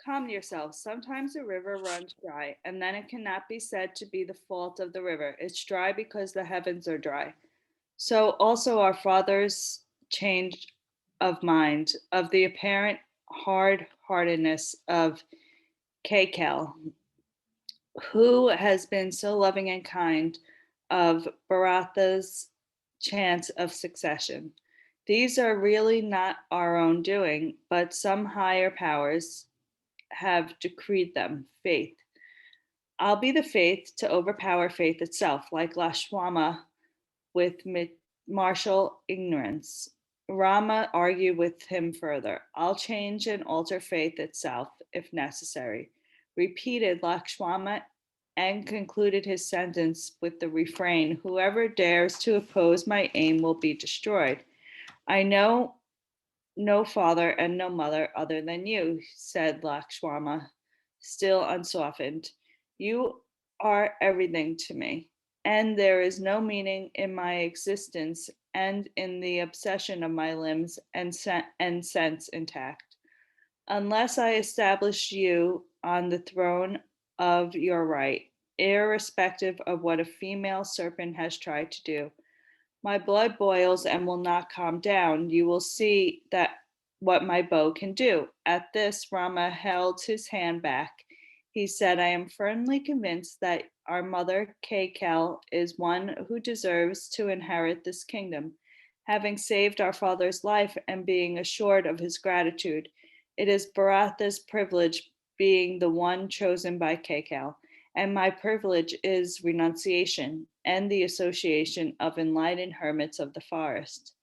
Calm yourself. Sometimes a river runs dry, and then it cannot be said to be the fault of the river. It's dry because the heavens are dry. So also our father's change of mind, of the apparent hard-heartedness of Kekel, who has been so loving and kind, of Bharatha's chance of succession. These are really not our own doing, but some higher powers have decreed them, faith. I'll be the faith to overpower faith itself, like Lashwama with martial ignorance. Rama argued with him further. I'll change and alter faith itself if necessary. Repeated Lakshmana and concluded his sentence with the refrain, whoever dares to oppose my aim will be destroyed. I know no father and no mother other than you, said Lakshmana, still unsoftened. You are everything to me, and there is no meaning in my existence and in the obsession of my limbs and sense intact, unless I establish you on the throne of your right, irrespective of what a female serpent has tried to do. My blood boils and will not calm down. You will see that what my bow can do. At this, Rama held his hand back. He said, I am firmly convinced that our mother, Kekel, is one who deserves to inherit this kingdom. Having saved our father's life and being assured of his gratitude, it is Bharatha's privilege being the one chosen by Kekel, and my privilege is renunciation and the association of enlightened hermits of the forest.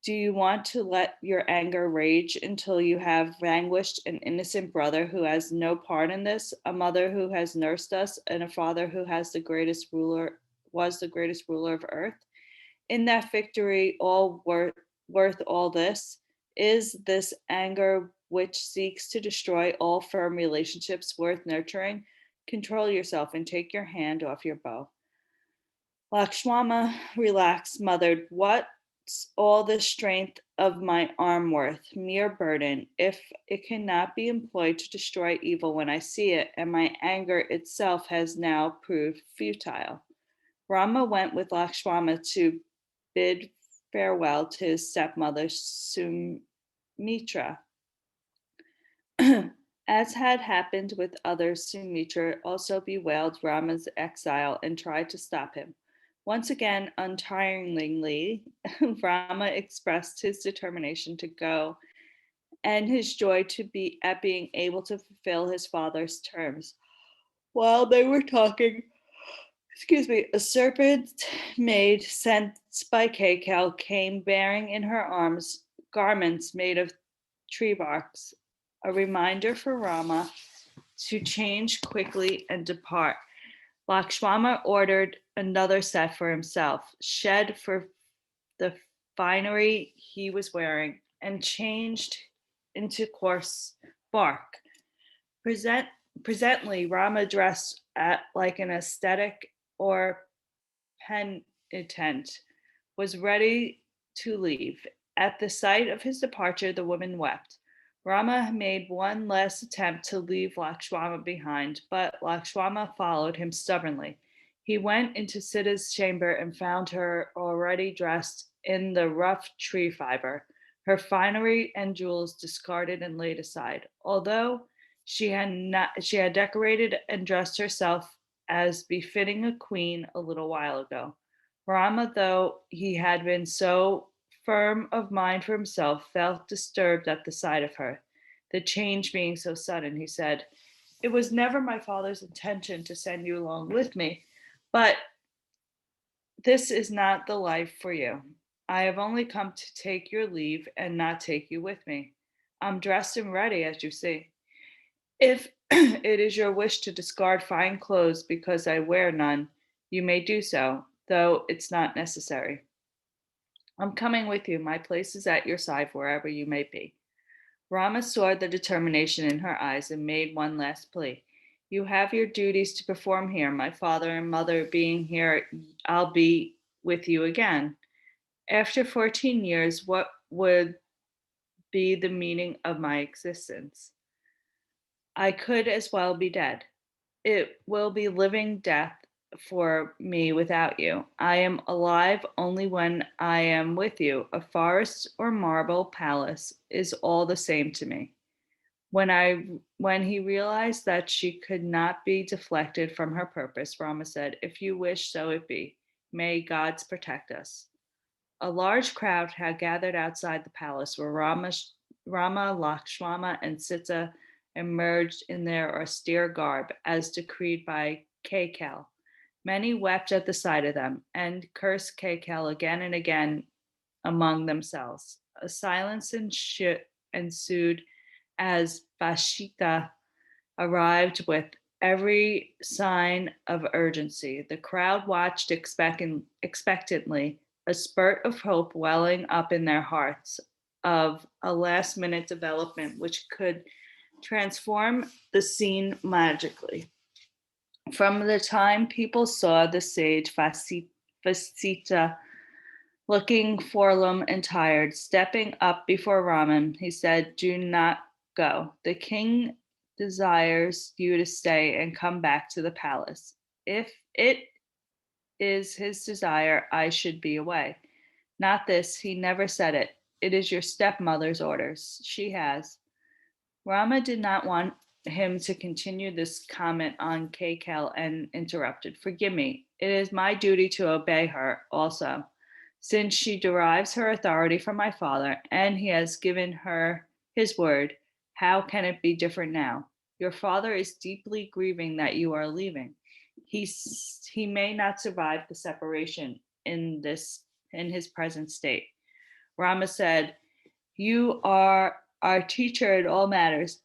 Do you want to let your anger rage until you have vanquished an innocent brother who has no part in this, a mother who has nursed us, and a father who has the greatest ruler was the greatest ruler of earth? In that victory all worth all this? Is this anger which seeks to destroy all firm relationships worth nurturing? Control yourself and take your hand off your bow. Lakshmana relaxed, muttered, what's all the strength of my arm worth? Mere burden, if it cannot be employed to destroy evil when I see it, and my anger itself has now proved futile. Rama went with Lakshmana to bid farewell to his stepmother Sumitra. As had happened with others, Sumitra also bewailed Rama's exile and tried to stop him. Once again, untiringly, Rama expressed his determination to go and his joy to be at being able to fulfill his father's terms. While they were talking, a serpent maid sent by Kekel came bearing in her arms garments made of tree barks, a reminder for Rama to change quickly and depart. Lakshmana ordered another set for himself, shed for the finery he was wearing, and changed into coarse bark. Present, presently, Rama dressed like an ascetic or penitent, was ready to leave. At the sight of his departure, the woman wept. Rama made one last attempt to leave Lakshmana behind, but Lakshmana followed him stubbornly. He went into Sita's chamber and found her already dressed in the rough tree fiber, her finery and jewels discarded and laid aside. Although she had decorated and dressed herself as befitting a queen a little while ago. Rama, though he had been so firm of mind for himself, felt disturbed at the sight of her. The change being so sudden, he said, it was never my father's intention to send you along with me, but this is not the life for you. I have only come to take your leave and not take you with me. I'm dressed and ready, as you see. If it is your wish to discard fine clothes because I wear none, you may do so, though it's not necessary. I'm coming with you. My place is at your side wherever you may be. Rama saw the determination in her eyes and made one last plea. You have your duties to perform here. My father and mother being here, I'll be with you again. After 14 years, what would be the meaning of my existence? I could as well be dead. It will be living death for me without you. I am alive only when I am with you. A forest or marble palace is all the same to me. When he realized that she could not be deflected from her purpose, Rama said, "If you wish, so it be. May gods protect us." A large crowd had gathered outside the palace where Rama, Lakshmana, and Sita emerged in their austere garb as decreed by Kaikal. Many wept at the sight of them and cursed Kaikal again and again among themselves. A silence ensued as Vashita arrived with every sign of urgency. The crowd watched expectantly, a spurt of hope welling up in their hearts of a last minute development which could transform the scene magically. From the time people saw the sage Vasita looking forlorn and tired, stepping up before Raman, he said, "Do not go. The king desires you to stay and come back to the palace. If it is his desire, I should be away. Not this, he never said it. It is your stepmother's orders. She has." Rama did not want him to continue this comment on Kakel and interrupted. "Forgive me. It is my duty to obey her also, since she derives her authority from my father, and he has given her his word. How can it be different now? Your father is deeply grieving that you are leaving. He may not survive the separation in his present state." Rama said, "You are our teacher in all matters.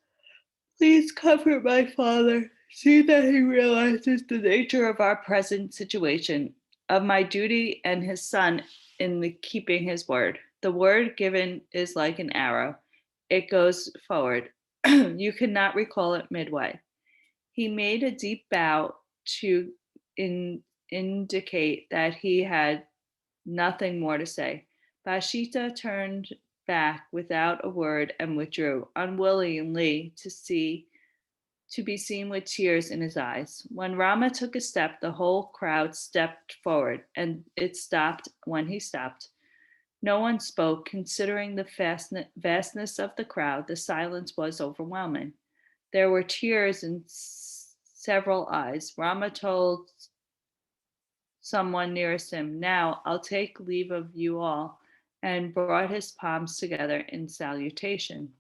Please comfort my father. See that he realizes the nature of our present situation, of my duty and his son in the keeping his word. The word given is like an arrow. It goes forward. You cannot recall it midway." He made a deep bow to indicate that he had nothing more to say. Bashita turned back without a word and withdrew, unwillingly to be seen with tears in his eyes. When Rama took a step, the whole crowd stepped forward, and it stopped when he stopped. No one spoke. Considering the vastness of the crowd, the silence was overwhelming. There were tears in several eyes. Rama told someone nearest him, "Now I'll take leave of you all," and brought his palms together in salutation.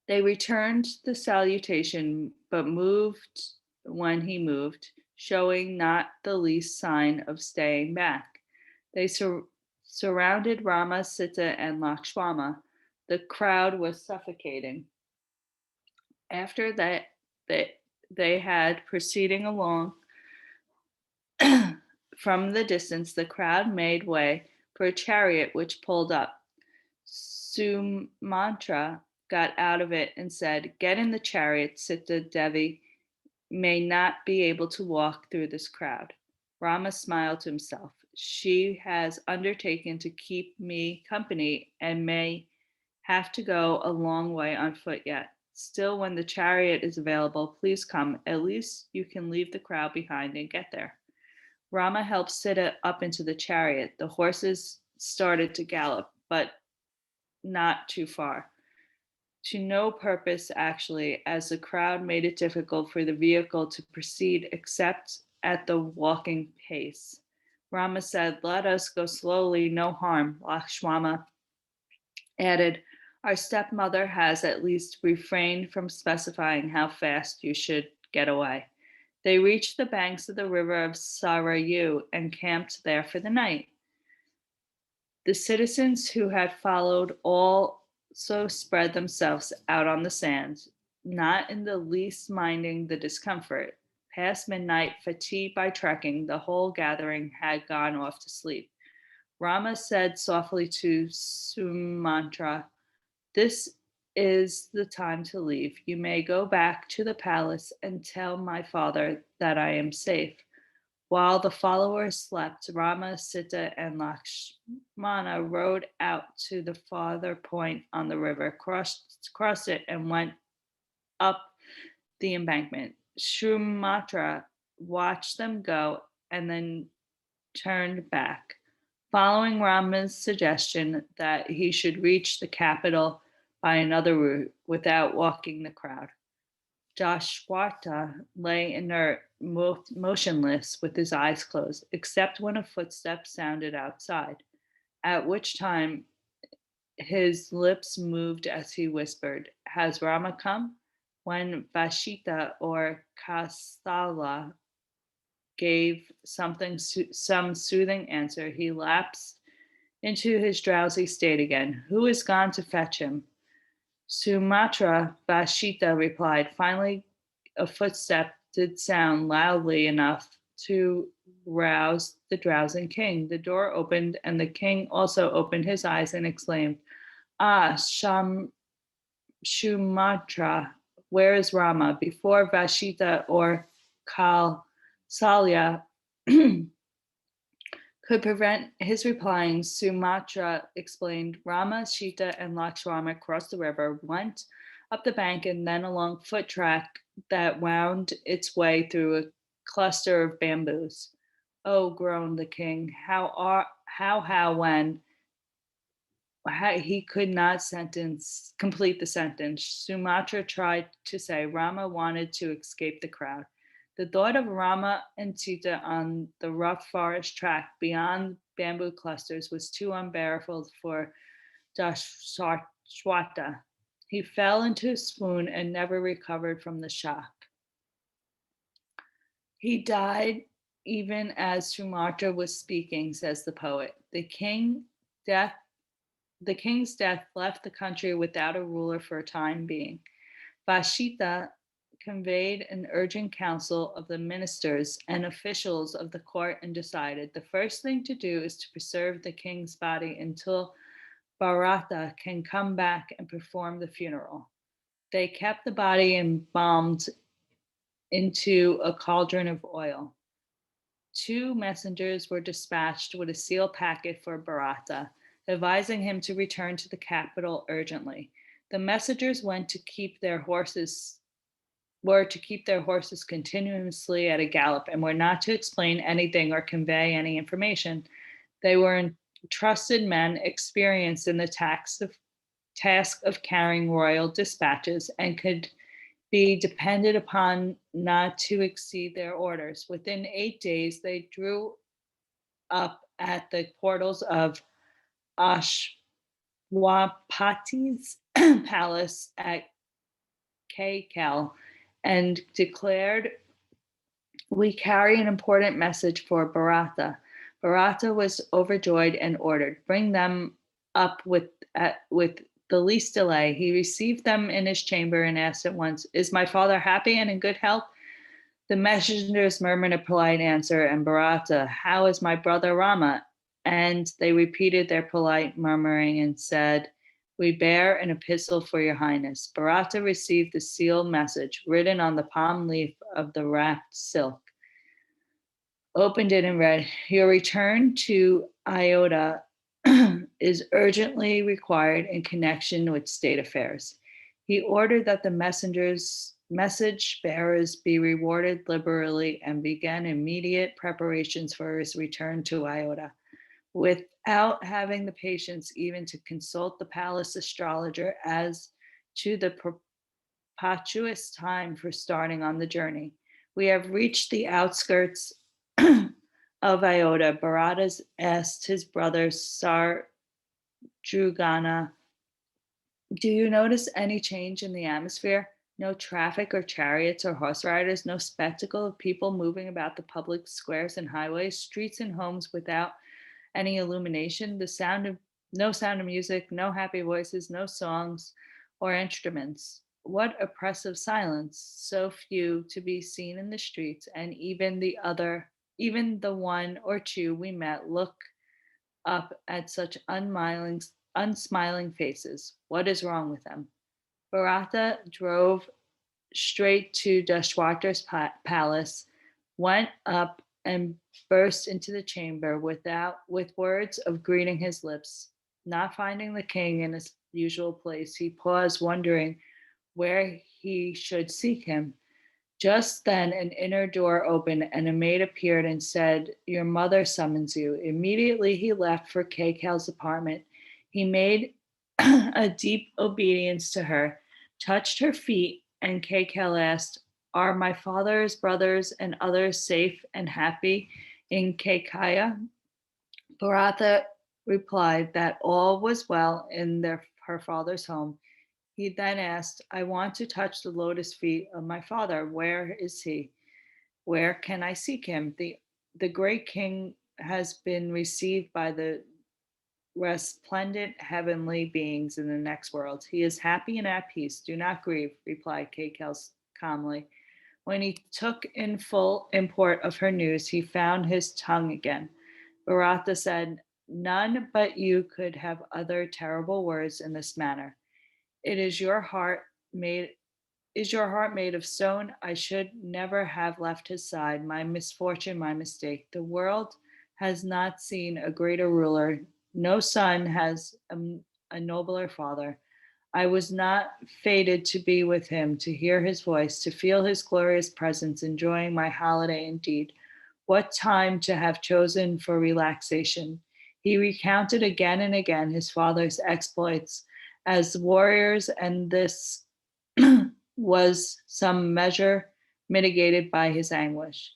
They returned the salutation, but moved when he moved, showing not the least sign of staying back. They surrounded Rama, Sita, and Lakshmana. The crowd was suffocating. After that, they had proceeding along from the distance, the crowd made way for a chariot which pulled up. Sumantra got out of it and said, "Get in the chariot. Sita Devi may not be able to walk through this crowd." Rama smiled to himself. "She has undertaken to keep me company and may have to go a long way on foot yet. Still, when the chariot is available, please come. At least you can leave the crowd behind and get there." Rama helped Sita up into the chariot. The horses started to gallop, but not too far. To no purpose, actually, as the crowd made it difficult for the vehicle to proceed except at the walking pace. Rama said, "Let us go slowly, no harm." Lakshmana added, "Our stepmother has at least refrained from specifying how fast you should get away." They reached the banks of the river of Sarayu and camped there for the night. The citizens who had followed also spread themselves out on the sands, not in the least minding the discomfort. Past midnight, fatigued by trekking, the whole gathering had gone off to sleep. Rama said softly to Sumantra, "This is the time to leave. You may go back to the palace and tell my father that I am safe." While the followers slept, Rama, Sita, and Lakshmana rode out to the farther point on the river, crossed it, and went up the embankment. Sumatra watched them go and then turned back, following Rama's suggestion that he should reach the capital by another route without walking the crowd. Joshua lay inert, motionless, with his eyes closed, except when a footstep sounded outside, at which time his lips moved as he whispered, "Has Rama come?" When Vashita or Kasala gave some soothing answer, he lapsed into his drowsy state again. "Who is gone to fetch him?" "Sumatra," Vashita replied. Finally, a footstep did sound loudly enough to rouse the drowsing king. The door opened, and the king also opened his eyes and exclaimed, "Ah, Sumatra, where is Rama?" Before Vashita or Salya could prevent his replying, Sumatra explained, "Rama, Sita, and Lakshmana crossed the river, went up the bank, and then along foot track that wound its way through a cluster of bamboos." "Oh," groaned the king, when he could not complete the sentence. Sumatra tried to say Rama wanted to escape the crowd. The thought of Rama and Sita on the rough forest track beyond bamboo clusters was too unbearable for Dashwata. He fell into a swoon and never recovered from the shock. He died even as Sumatra was speaking, says the poet. Death the king's death left the country without a ruler for a time being. Vashita conveyed an urgent council of the ministers and officials of the court and decided the first thing to do is to preserve the king's body until Bharata can come back and perform the funeral. They kept the body embalmed into a cauldron of oil. Two messengers were dispatched with a sealed packet for Bharata, advising him to return to the capital urgently. The messengers were to keep their horses continuously at a gallop and were not to explain anything or convey any information. They were trusted men experienced in the task of carrying royal dispatches and could be depended upon not to exceed their orders. Within 8 days, they drew up at the portals of Ashwapati's palace at Kaikal and declared, "We carry an important message for Bharata." Bharata was overjoyed and ordered, "Bring them up with the least delay." He received them in his chamber and asked at once, "Is my father happy and in good health?" The messengers murmured a polite answer, and Bharata, "How is my brother Rama?" And they repeated their polite murmuring and said, "We bear an epistle for your highness." Bharata received the sealed message written on the palm leaf of the wrapped silk, opened it and read, "Your return to Ayodhya is urgently required in connection with state affairs." He ordered that the message bearers be rewarded liberally and began immediate preparations for his return to Ayodhya. Without having the patience even to consult the palace astrologer as to the propitious time for starting on the journey. We have reached the outskirts of Ayodhya. Bharata asked his brother Sarjugana, "Do you notice any change in the atmosphere? No traffic or chariots or horse riders, no spectacle of people moving about the public squares and highways, streets and homes without any illumination, no sound of music, no happy voices, no songs or instruments. What oppressive silence, so few to be seen in the streets, and even the one or two we met look up at such unsmiling faces. What is wrong with them?" Bharata drove straight to Dashwata's palace, went up and burst into the chamber with words of greeting his lips. Not finding the king in his usual place, he paused, wondering where he should seek him. Just then, an inner door opened, and a maid appeared and said, "Your mother summons you." Immediately, he left for Kekal's apartment. He made a deep obedience to her, touched her feet, and Kekal asked, "Are my father's brothers and others safe and happy in Kekaya?" Bharatha replied that all was well in her father's home. He then asked, "I want to touch the lotus feet of my father. Where is he? Where can I seek him?" The great king has been received by the resplendent heavenly beings in the next world. He is happy and at peace. Do not grieve, replied Kekel calmly. When he took in full import of her news, he found his tongue again. Bharata said, "None but you could have uttered terrible words in this manner. It is your heart made is your heart made of stone? I should never have left his side. My misfortune, my mistake. The world has not seen a greater ruler. No son has a nobler father. I was not fated to be with him, to hear his voice, to feel his glorious presence, enjoying my holiday indeed. What time to have chosen for relaxation." He recounted again and again his father's exploits as warriors, and this was some measure mitigated by his anguish.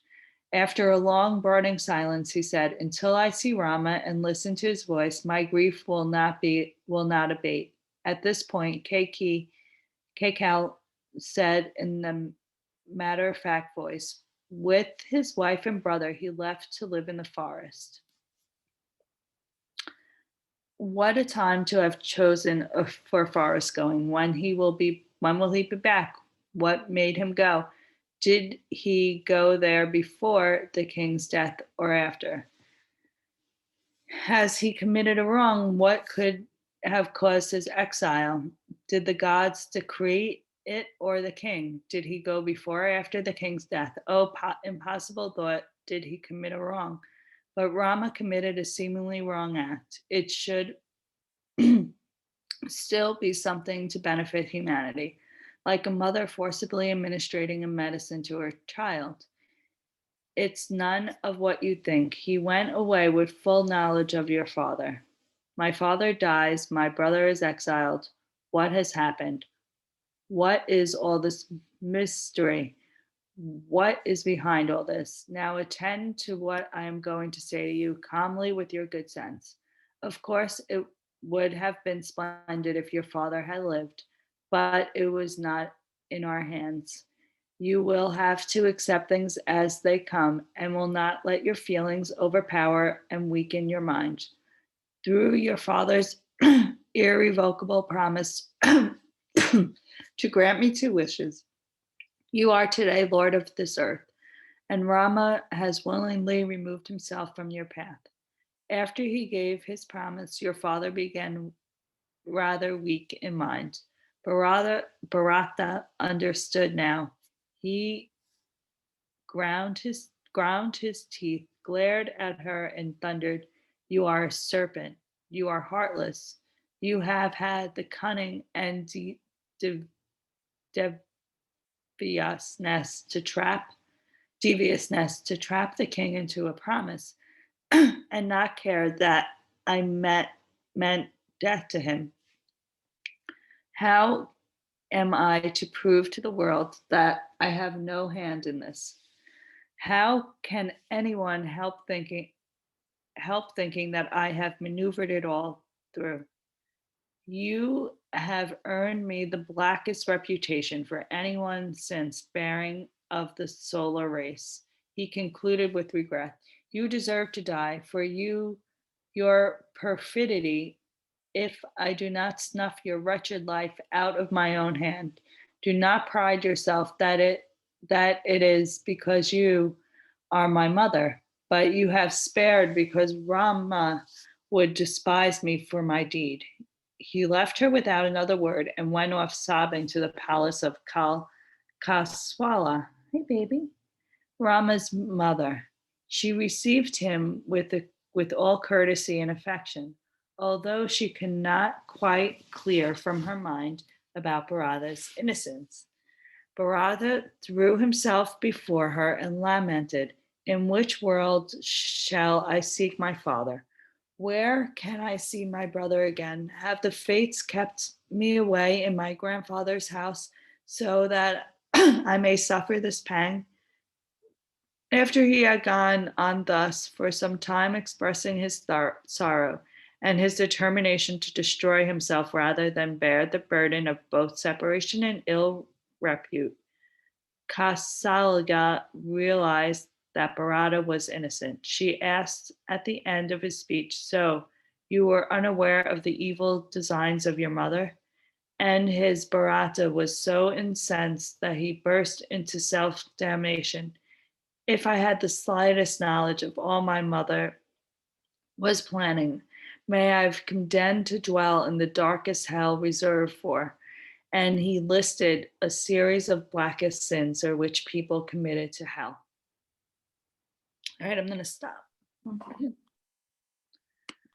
After a long burning silence, he said, "Until I see Rama and listen to his voice, my grief will not abate." At this point, Kekal said in a matter-of-fact voice, "With his wife and brother, he left to live in the forest." What a time to have chosen for forest going. When will he be back? What made him go? Did he go there before the king's death or after? Has he committed a wrong? What could have caused his exile? Did the gods decree it or the king? Did he go before or after the king's death? Oh, impossible thought. Did he commit a wrong? But Rama committed a seemingly wrong act. It should still be something to benefit humanity, like a mother forcibly administering a medicine to her child. It's none of what you think. He went away with full knowledge of your father. My father dies, my brother is exiled. What has happened? What is all this mystery? What is behind all this? Now attend to what I am going to say to you calmly with your good sense. Of course, it would have been splendid if your father had lived, but it was not in our hands. You will have to accept things as they come and will not let your feelings overpower and weaken your mind. Through your father's irrevocable promise to grant me two wishes, you are today Lord of this earth, and Rama has willingly removed himself from your path. After he gave his promise, your father began rather weak in mind. Bharata understood now. He ground his teeth, glared at her, and thundered, "You are a serpent. You are heartless. You have had the cunning and deviousness to trap deviousness to trap the king into a promise and not care that I meant death to him. How am I to prove to the world that I have no hand in this? How can anyone help thinking that I have maneuvered it all through? You have earned me the blackest reputation for anyone since bearing of the solar race." He concluded with regret. "You deserve to die, for your perfidy, if I do not snuff your wretched life out of my own hand. Do not pride yourself that it is because you are my mother, but you have spared because Rama would despise me for my deed." He left her without another word and went off sobbing to the palace of Kaswala. Hey, baby. Rama's mother. She received him with all courtesy and affection, although she could not quite clear from her mind about Bharata's innocence. Bharata threw himself before her and lamented, "In which world shall I seek my father? Where can I see my brother again? Have the fates kept me away in my grandfather's house so that I may suffer this pang?" After he had gone on thus for some time, expressing his sorrow and his determination to destroy himself rather than bear the burden of both separation and ill repute, Kausalya realized that Bharata was innocent. She asked at the end of his speech, "So, you were unaware of the evil designs of your mother?" And his Bharata was so incensed that he burst into self damnation. "If I had the slightest knowledge of all my mother was planning, may I've condemned to dwell in the darkest hell reserved for." And he listed a series of blackest sins or which people committed to hell. All right, I'm going to stop.